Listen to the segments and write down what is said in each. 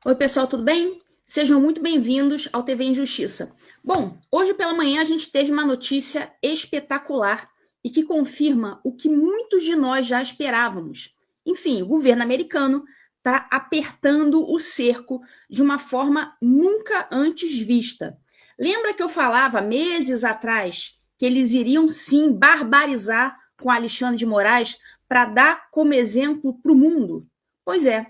Oi, pessoal, tudo bem? Sejam muito bem-vindos ao TV Injustiça. Bom, hoje pela manhã a gente teve uma notícia espetacular e que confirma o que muitos de nós já esperávamos. Enfim, o governo americano está apertando o cerco de uma forma nunca antes vista. Lembra que eu falava meses atrás que eles iriam sim barbarizar com Alexandre de Moraes para dar como exemplo para o mundo? Pois é.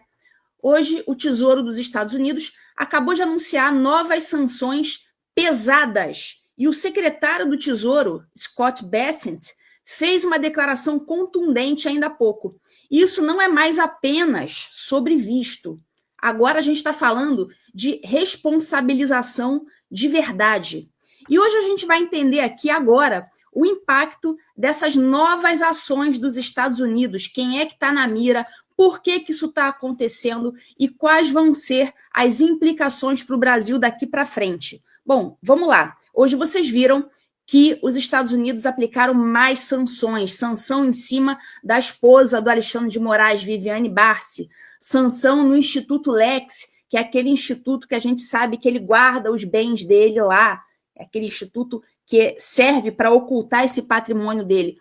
Hoje, o Tesouro dos Estados Unidos acabou de anunciar novas sanções pesadas. E o secretário do Tesouro, Scott Bessent, fez uma declaração contundente ainda há pouco. Isso não é mais apenas sobre visto. Agora a gente está falando de responsabilização de verdade. E hoje a gente vai entender aqui agora o impacto dessas novas ações dos Estados Unidos, quem é que está na mira, por que isso está acontecendo e quais vão ser as implicações para o Brasil daqui para frente. Bom, vamos lá. Hoje vocês viram que os Estados Unidos aplicaram mais sanções, sanção em cima da esposa do Alexandre de Moraes, Viviane Barsi, sanção no Instituto Lex, que é aquele instituto que a gente sabe que ele guarda os bens dele lá, é aquele instituto que serve para ocultar esse patrimônio dele.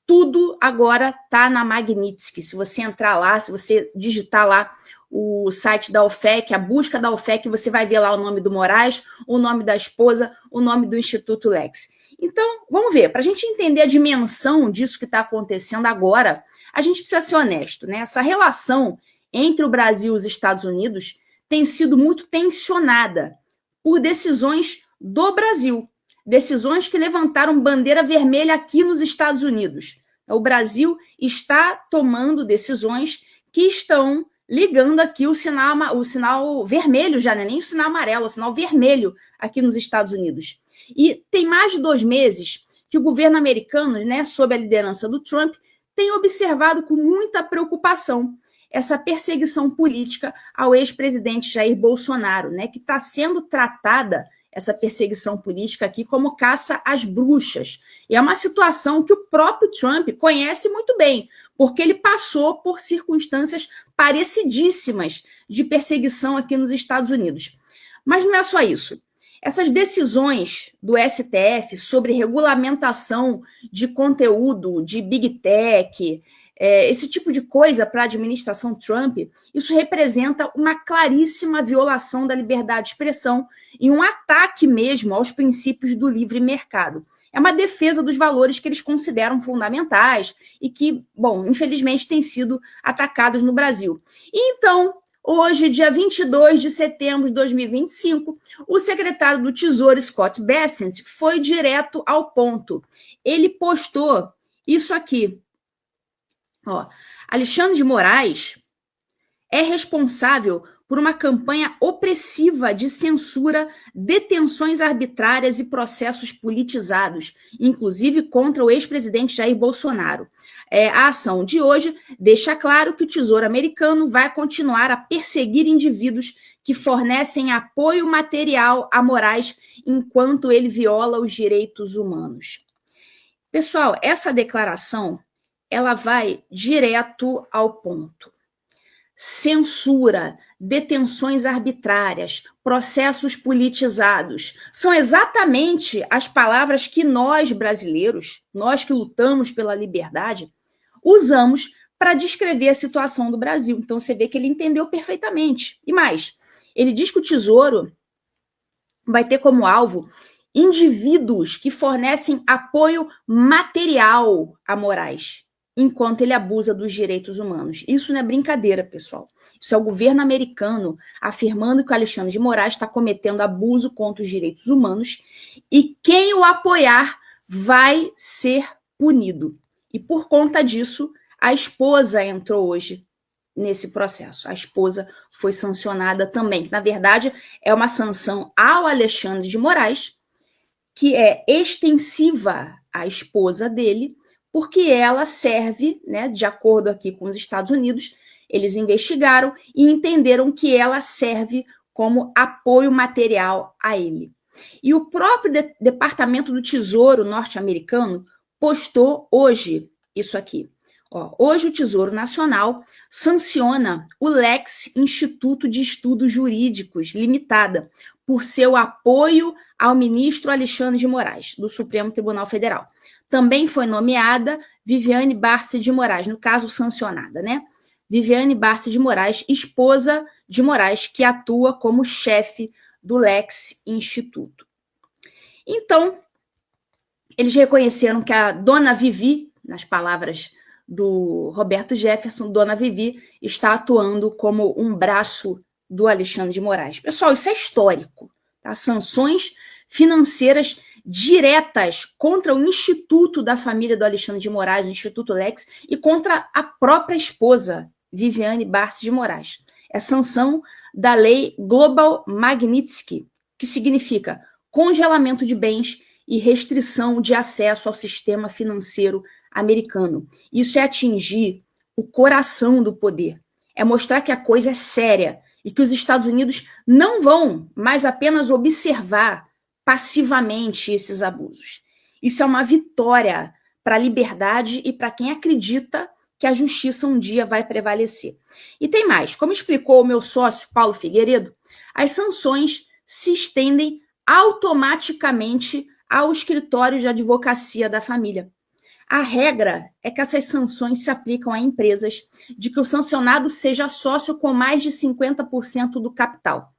Tudo agora está na Magnitsky. Se você entrar lá, se você digitar lá o site da OFAC, a busca da OFAC, você vai ver lá o nome do Moraes, o nome da esposa, o nome do Instituto Lex. Então, vamos ver. Para a gente entender a dimensão disso que está acontecendo agora, a gente precisa ser honesto, né? Essa relação entre o Brasil e os Estados Unidos tem sido muito tensionada por decisões do Brasil. Decisões que levantaram bandeira vermelha aqui nos Estados Unidos. O Brasil está tomando decisões que estão ligando aqui o sinal vermelho já, não é nem o sinal amarelo, o sinal vermelho aqui nos Estados Unidos. E tem mais de 2 meses que o governo americano, né, sob a liderança do Trump, tem observado com muita preocupação essa perseguição política ao ex-presidente Jair Bolsonaro, né, que está sendo tratada essa perseguição política aqui como caça às bruxas. E é uma situação que o próprio Trump conhece muito bem, porque ele passou por circunstâncias parecidíssimas de perseguição aqui nos Estados Unidos. Mas não é só isso. Essas decisões do STF sobre regulamentação de conteúdo de Big Tech, esse tipo de coisa para a administração Trump, isso representa uma claríssima violação da liberdade de expressão e um ataque mesmo aos princípios do livre mercado. É uma defesa dos valores que eles consideram fundamentais e que, bom, infelizmente têm sido atacados no Brasil. E então, hoje, dia 22 de setembro de 2025, o secretário do Tesouro, Scott Bessent, foi direto ao ponto. Ele postou isso aqui. Alexandre de Moraes é responsável por uma campanha opressiva de censura, detenções arbitrárias e processos politizados, inclusive contra o ex-presidente Jair Bolsonaro. A ação de hoje deixa claro que o Tesouro americano vai continuar a perseguir indivíduos que fornecem apoio material a Moraes enquanto ele viola os direitos humanos. Pessoal, essa declaração ela vai direto ao ponto. Censura, detenções arbitrárias, processos politizados, são exatamente as palavras que nós brasileiros, nós que lutamos pela liberdade, usamos para descrever a situação do Brasil. Então você vê que ele entendeu perfeitamente. E mais, ele diz que o Tesouro vai ter como alvo indivíduos que fornecem apoio material a Moraes, enquanto ele abusa dos direitos humanos. Isso não é brincadeira, pessoal. Isso é o governo americano afirmando que o Alexandre de Moraes está cometendo abuso contra os direitos humanos e quem o apoiar vai ser punido. E por conta disso, a esposa entrou hoje nesse processo. A esposa foi sancionada também. Na verdade, é uma sanção ao Alexandre de Moraes, que é extensiva à esposa dele, porque ela serve, né, de acordo aqui com os Estados Unidos, eles investigaram e entenderam que ela serve como apoio material a ele. E o próprio Departamento do Tesouro norte-americano postou hoje isso aqui. Hoje o Tesouro Nacional sanciona o Lex Instituto de Estudos Jurídicos Limitada por seu apoio ao ministro Alexandre de Moraes, do Supremo Tribunal Federal. Também foi nomeada Viviane Barça de Moraes, no caso sancionada, né? Viviane Barça de Moraes, esposa de Moraes, que atua como chefe do Lex Instituto. Então, eles reconheceram que a dona Vivi, nas palavras do Roberto Jefferson, dona Vivi está atuando como um braço do Alexandre de Moraes. Pessoal, isso é histórico, tá? Sanções financeiras diretas contra o Instituto da família do Alexandre de Moraes, o Instituto Lex, e contra a própria esposa, Viviane Barça de Moraes. É sanção da lei Global Magnitsky, que significa congelamento de bens e restrição de acesso ao sistema financeiro americano. Isso é atingir o coração do poder. É mostrar que a coisa é séria e que os Estados Unidos não vão mais apenas observar passivamente esses abusos. Isso é uma vitória para a liberdade e para quem acredita que a justiça um dia vai prevalecer. E tem mais. Como explicou o meu sócio Paulo Figueiredo, as sanções se estendem automaticamente ao escritório de advocacia da família. A regra é que essas sanções se aplicam a empresas de que o sancionado seja sócio com mais de 50% do capital.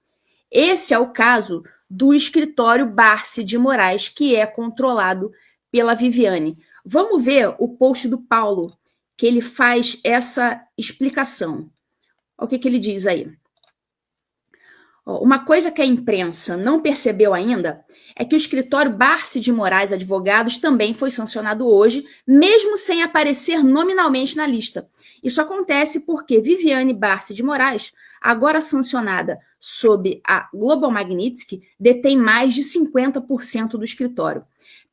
Esse é o caso do escritório Barça de Moraes, que é controlado pela Viviane. Vamos ver o post do Paulo, que ele faz essa explicação. Olha o que ele diz aí. Uma coisa que a imprensa não percebeu ainda é que o escritório Barça de Moraes Advogados também foi sancionado hoje, mesmo sem aparecer nominalmente na lista. Isso acontece porque Viviane Barça de Moraes, agora sancionada sob a Global Magnitsky, detém mais de 50% do escritório.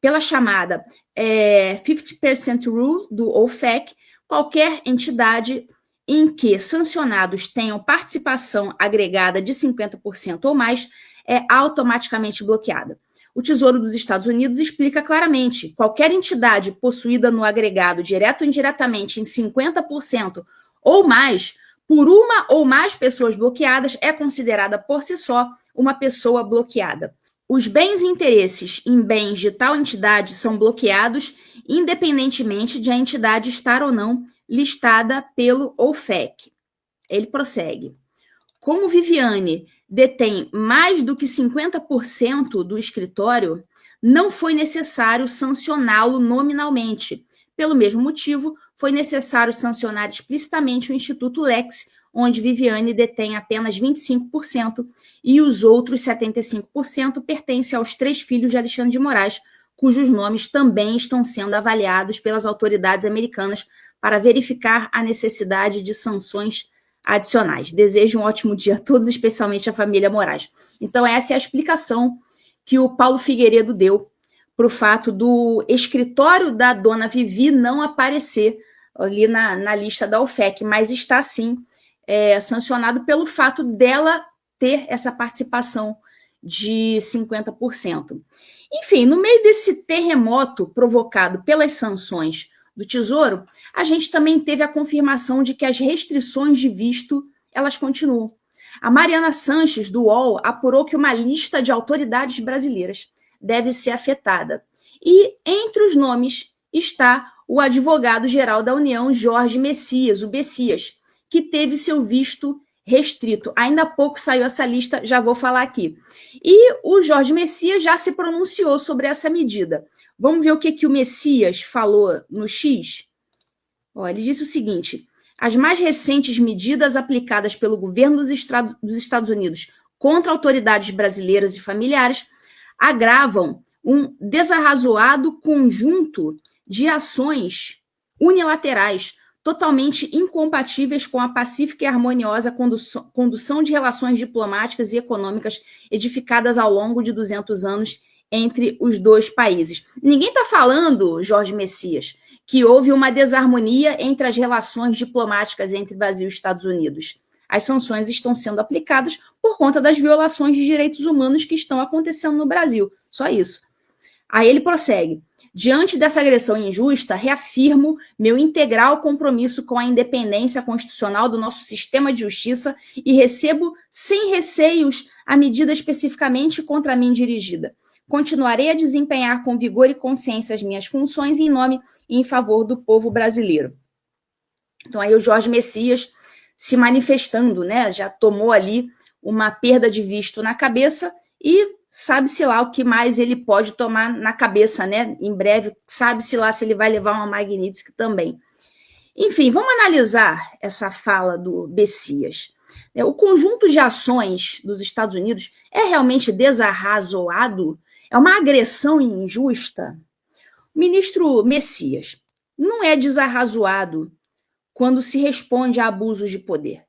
Pela chamada 50% Rule do OFAC, qualquer entidade em que sancionados tenham participação agregada de 50% ou mais é automaticamente bloqueada. O Tesouro dos Estados Unidos explica claramente: qualquer entidade possuída no agregado direto ou indiretamente em 50% ou mais por uma ou mais pessoas bloqueadas é considerada por si só uma pessoa bloqueada. Os bens e interesses em bens de tal entidade são bloqueados independentemente de a entidade estar ou não listada pelo OFAC. Ele prossegue. Como Viviane detém mais do que 50% do escritório, não foi necessário sancioná-lo nominalmente. Pelo mesmo motivo, foi necessário sancionar explicitamente o Instituto Lex, onde Viviane detém apenas 25% e os outros 75% pertencem aos 3 filhos de Alexandre de Moraes, cujos nomes também estão sendo avaliados pelas autoridades americanas para verificar a necessidade de sanções adicionais. Desejo um ótimo dia a todos, especialmente a família Moraes. Então, essa é a explicação que o Paulo Figueiredo deu para o fato do escritório da dona Vivi não aparecer ali na lista da OFAC, mas está, sim, sancionado pelo fato dela ter essa participação de 50%. Enfim, no meio desse terremoto provocado pelas sanções do Tesouro, a gente também teve a confirmação de que as restrições de visto, elas continuam. A Mariana Sanches, do UOL, apurou que uma lista de autoridades brasileiras deve ser afetada. E entre os nomes está o advogado-geral da União, Jorge Messias, o Bessias, que teve seu visto restrito. Ainda há pouco saiu essa lista, já vou falar aqui. E o Jorge Messias já se pronunciou sobre essa medida. Vamos ver o que o Messias falou no X? Ele disse o seguinte: as mais recentes medidas aplicadas pelo governo dos Estados Unidos contra autoridades brasileiras e familiares agravam um desarrazoado conjunto de ações unilaterais totalmente incompatíveis com a pacífica e harmoniosa condução de relações diplomáticas e econômicas edificadas ao longo de 200 anos entre os dois países. Ninguém está falando, Jorge Messias, que houve uma desarmonia entre as relações diplomáticas entre Brasil e Estados Unidos. As sanções estão sendo aplicadas por conta das violações de direitos humanos que estão acontecendo no Brasil. Só isso. Aí ele prossegue. Diante dessa agressão injusta, reafirmo meu integral compromisso com a independência constitucional do nosso sistema de justiça e recebo sem receios a medida especificamente contra mim dirigida. Continuarei a desempenhar com vigor e consciência as minhas funções em nome e em favor do povo brasileiro. Então aí o Jorge Messias se manifestando, né? Já tomou ali uma perda de visto na cabeça e sabe-se lá o que mais ele pode tomar na cabeça, né? Em breve, sabe-se lá se ele vai levar uma Magnitsky também. Enfim, vamos analisar essa fala do Messias. O conjunto de ações dos Estados Unidos é realmente desarrazoado? É uma agressão injusta? Ministro Messias, não é desarrazoado quando se responde a abusos de poder.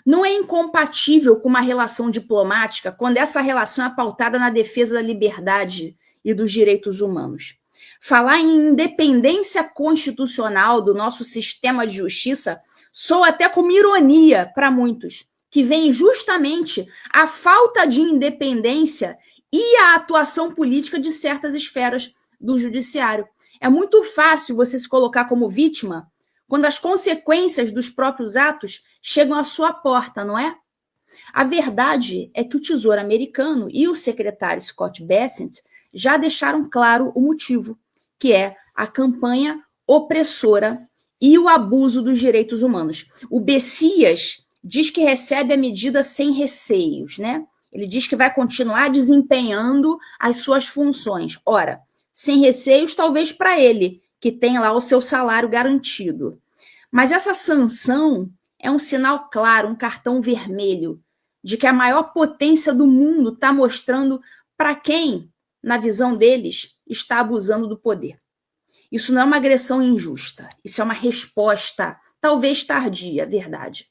Não é incompatível com uma relação diplomática quando essa relação é pautada na defesa da liberdade e dos direitos humanos. Falar em independência constitucional do nosso sistema de justiça soa até como ironia para muitos, que veem justamente a falta de independência e a atuação política de certas esferas do judiciário. É muito fácil você se colocar como vítima quando as consequências dos próprios atos chegam à sua porta, não é? A verdade é que o Tesouro Americano e o secretário Scott Bessent já deixaram claro o motivo, que é a campanha opressora e o abuso dos direitos humanos. O Messias diz que recebe a medida sem receios, né? Ele diz que vai continuar desempenhando as suas funções. Ora, sem receios, talvez para ele, que tem lá o seu salário garantido. Mas essa sanção é um sinal claro, um cartão vermelho, de que a maior potência do mundo está mostrando para quem, na visão deles, está abusando do poder. Isso não é uma agressão injusta, isso é uma resposta, talvez tardia, verdade.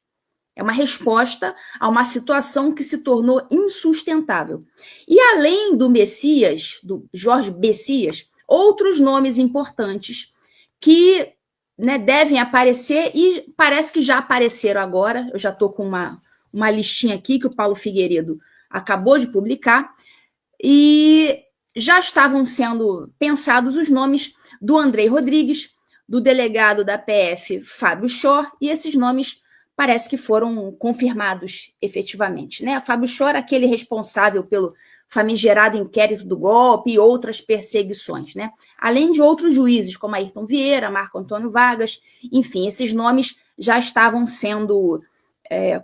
É uma resposta a uma situação que se tornou insustentável. E além do Messias, do Jorge Messias, outros nomes importantes que, né, devem aparecer e parece que já apareceram agora. Eu já estou com uma listinha aqui que o Paulo Figueiredo acabou de publicar e já estavam sendo pensados os nomes do Andrei Rodrigues, do delegado da PF, Fábio Shor, e esses nomes parece que foram confirmados efetivamente, né? Fábio Shor, aquele responsável pelo famigerado inquérito do golpe e outras perseguições, né? Além de outros juízes, como Ayrton Vieira, Marco Antônio Vargas, enfim, esses nomes já estavam sendo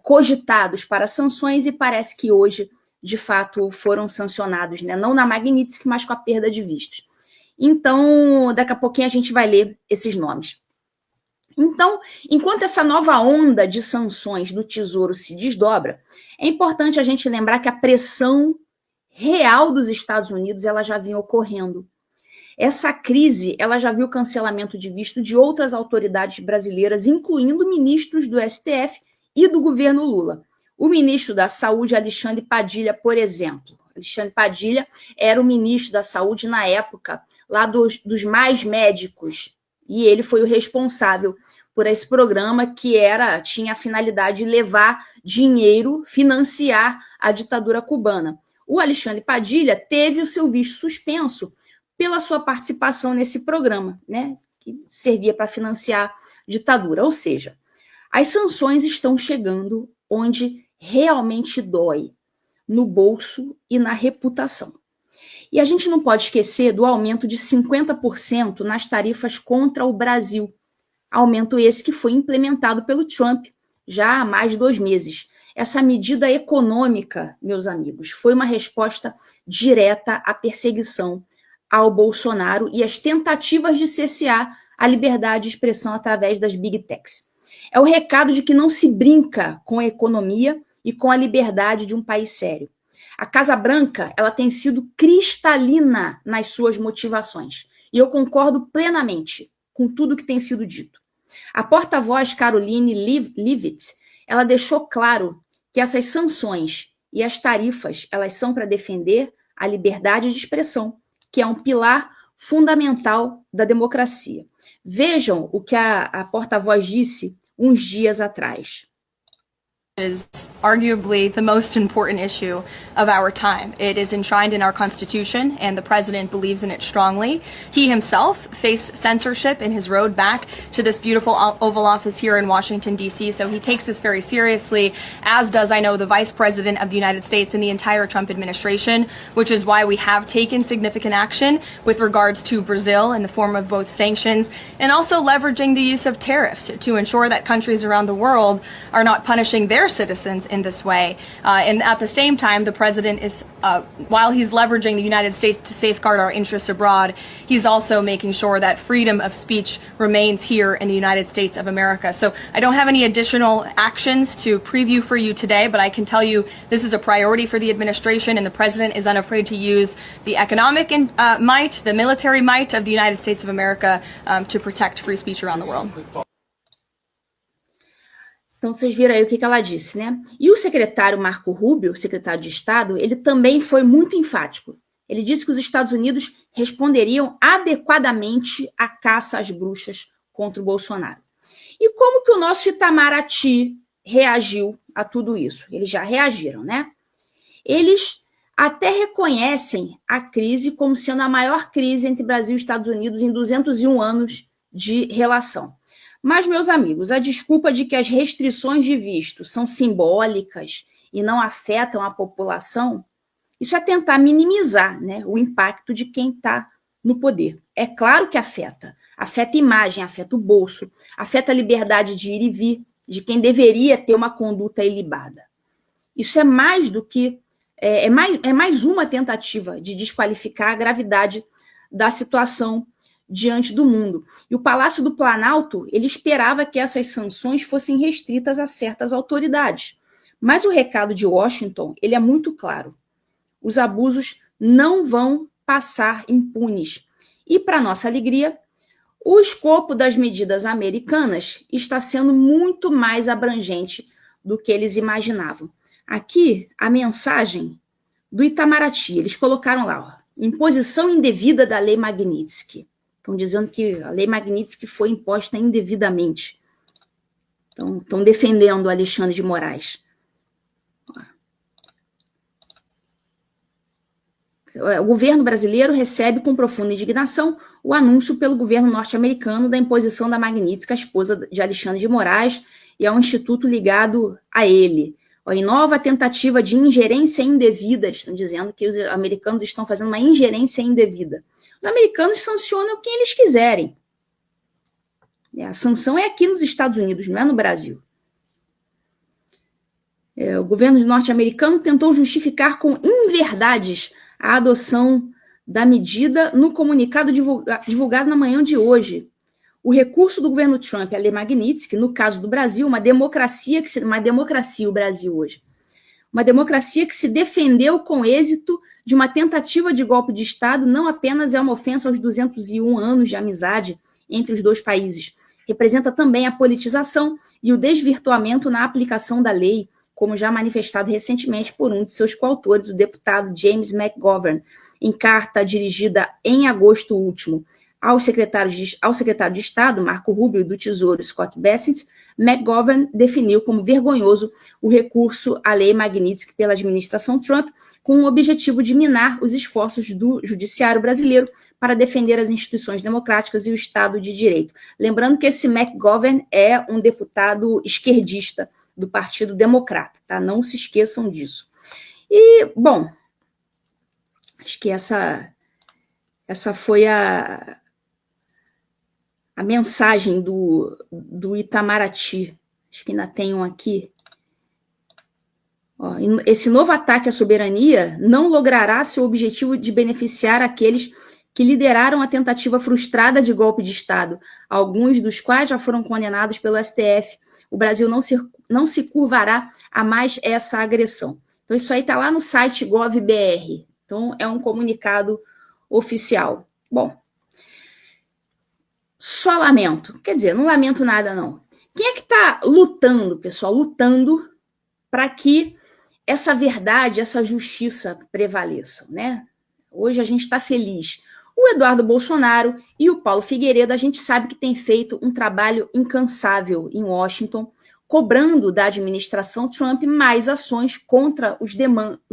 cogitados para sanções e parece que hoje, de fato, foram sancionados, né? Não na Magnitsky, mas com a perda de vistos. Então, daqui a pouquinho a gente vai ler esses nomes. Então, enquanto essa nova onda de sanções do Tesouro se desdobra, é importante a gente lembrar que a pressão real dos Estados Unidos ela já vinha ocorrendo. Essa crise ela já viu o cancelamento de visto de outras autoridades brasileiras, incluindo ministros do STF e do governo Lula. O ministro da Saúde, Alexandre Padilha, por exemplo. Alexandre Padilha era o ministro da Saúde na época, lá dos Mais Médicos, e ele foi o responsável por esse programa que tinha a finalidade de levar dinheiro, financiar a ditadura cubana. O Alexandre Padilha teve o seu visto suspenso pela sua participação nesse programa, né, que servia para financiar a ditadura. Ou seja, as sanções estão chegando onde realmente dói, no bolso e na reputação. E a gente não pode esquecer do aumento de 50% nas tarifas contra o Brasil. Aumento esse que foi implementado pelo Trump já há mais de 2 meses. Essa medida econômica, meus amigos, foi uma resposta direta à perseguição ao Bolsonaro e às tentativas de cercear a liberdade de expressão através das Big Techs. É o recado de que não se brinca com a economia e com a liberdade de um país sério. A Casa Branca ela tem sido cristalina nas suas motivações. E eu concordo plenamente com tudo que tem sido dito. A porta-voz Caroline Leavitt, ela deixou claro que essas sanções e as tarifas, elas são para defender a liberdade de expressão, que é um pilar fundamental da democracia. Vejam o que a porta-voz disse uns dias atrás. is arguably the most important issue of our time. It is enshrined in our Constitution, and the president believes in it strongly. He himself faced censorship in his road back to this beautiful Oval Office here in Washington, D.C., so he takes this very seriously, as does, I know, the Vice President of the United States and the entire Trump administration, which is why we have taken significant action with regards to Brazil in the form of both sanctions and also leveraging the use of tariffs to ensure that countries around the world are not punishing their citizens in this way. And at the same time, the president is, while he's leveraging the United States to safeguard our interests abroad, he's also making sure that freedom of speech remains here in the United States of America. So I don't have any additional actions to preview for you today, but I can tell you this is a priority for the administration, and the president is unafraid to use the economic might, the military might of the United States of America to protect free speech around the world. Então, vocês viram aí o que ela disse, né? E o secretário Marco Rubio, secretário de Estado, ele também foi muito enfático. Ele disse que os Estados Unidos responderiam adequadamente à caça às bruxas contra o Bolsonaro. E como que o nosso Itamaraty reagiu a tudo isso? Eles já reagiram, né? Eles até reconhecem a crise como sendo a maior crise entre Brasil e Estados Unidos em 201 anos de relação. Mas, meus amigos, a desculpa de que as restrições de visto são simbólicas e não afetam a população, isso é tentar minimizar, né, o impacto de quem está no poder. É claro que afeta a imagem, afeta o bolso, afeta a liberdade de ir e vir de quem deveria ter uma conduta ilibada. Isso é mais do que é mais uma tentativa de desqualificar a gravidade da situação diante do mundo. E o Palácio do Planalto, ele esperava que essas sanções fossem restritas a certas autoridades. Mas o recado de Washington, ele é muito claro. Os abusos não vão passar impunes. E, para nossa alegria, o escopo das medidas americanas está sendo muito mais abrangente do que eles imaginavam. Aqui, a mensagem do Itamaraty, eles colocaram lá, ó, imposição indevida da Lei Magnitsky. Estão dizendo que a Lei Magnitsky foi imposta indevidamente. Estão defendendo o Alexandre de Moraes. O governo brasileiro recebe com profunda indignação o anúncio pelo governo norte-americano da imposição da Magnitsky à esposa de Alexandre de Moraes e ao instituto ligado a ele. Em nova tentativa de ingerência indevida, eles estão dizendo que os americanos estão fazendo uma ingerência indevida. Os americanos sancionam quem eles quiserem. A sanção é aqui nos Estados Unidos, não é no Brasil. O governo norte-americano tentou justificar com inverdades a adoção da medida no comunicado divulgado na manhã de hoje. O recurso do governo Trump à Lei Magnitsky, no caso do Brasil, uma democracia o Brasil hoje, uma democracia que se defendeu com êxito de uma tentativa de golpe de Estado, não apenas é uma ofensa aos 201 anos de amizade entre os dois países, representa também a politização e o desvirtuamento na aplicação da lei, como já manifestado recentemente por um de seus coautores, o deputado James McGovern, em carta dirigida em agosto último ao secretário de Estado, Marco Rubio, e do Tesouro, Scott Bessent. McGovern definiu como vergonhoso o recurso à Lei Magnitsky pela administração Trump, com o objetivo de minar os esforços do judiciário brasileiro para defender as instituições democráticas e o Estado de Direito. Lembrando que esse McGovern é um deputado esquerdista do Partido Democrata, tá? Não se esqueçam disso. E, bom, acho que essa foi a mensagem do Itamaraty. Acho que ainda tem um aqui. Esse novo ataque à soberania não logrará seu objetivo de beneficiar aqueles que lideraram a tentativa frustrada de golpe de Estado, alguns dos quais já foram condenados pelo STF. O Brasil não se curvará a mais essa agressão. Então, isso aí está lá no site GovBR. Então, é um comunicado oficial. Bom, só lamento. Quer dizer, não lamento nada, não. Quem é que está lutando, pessoal? Lutando para que essa verdade, essa justiça prevaleçam, né? Hoje a gente está feliz. O Eduardo Bolsonaro e o Paulo Figueiredo, a gente sabe que tem feito um trabalho incansável em Washington cobrando da administração Trump mais ações contra os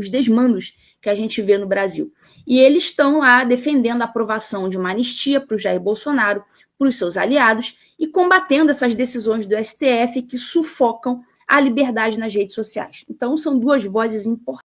desmandos que a gente vê no Brasil. E eles estão lá defendendo a aprovação de uma anistia para o Jair Bolsonaro, para os seus aliados, e combatendo essas decisões do STF que sufocam a liberdade nas redes sociais. Então, são duas vozes importantes.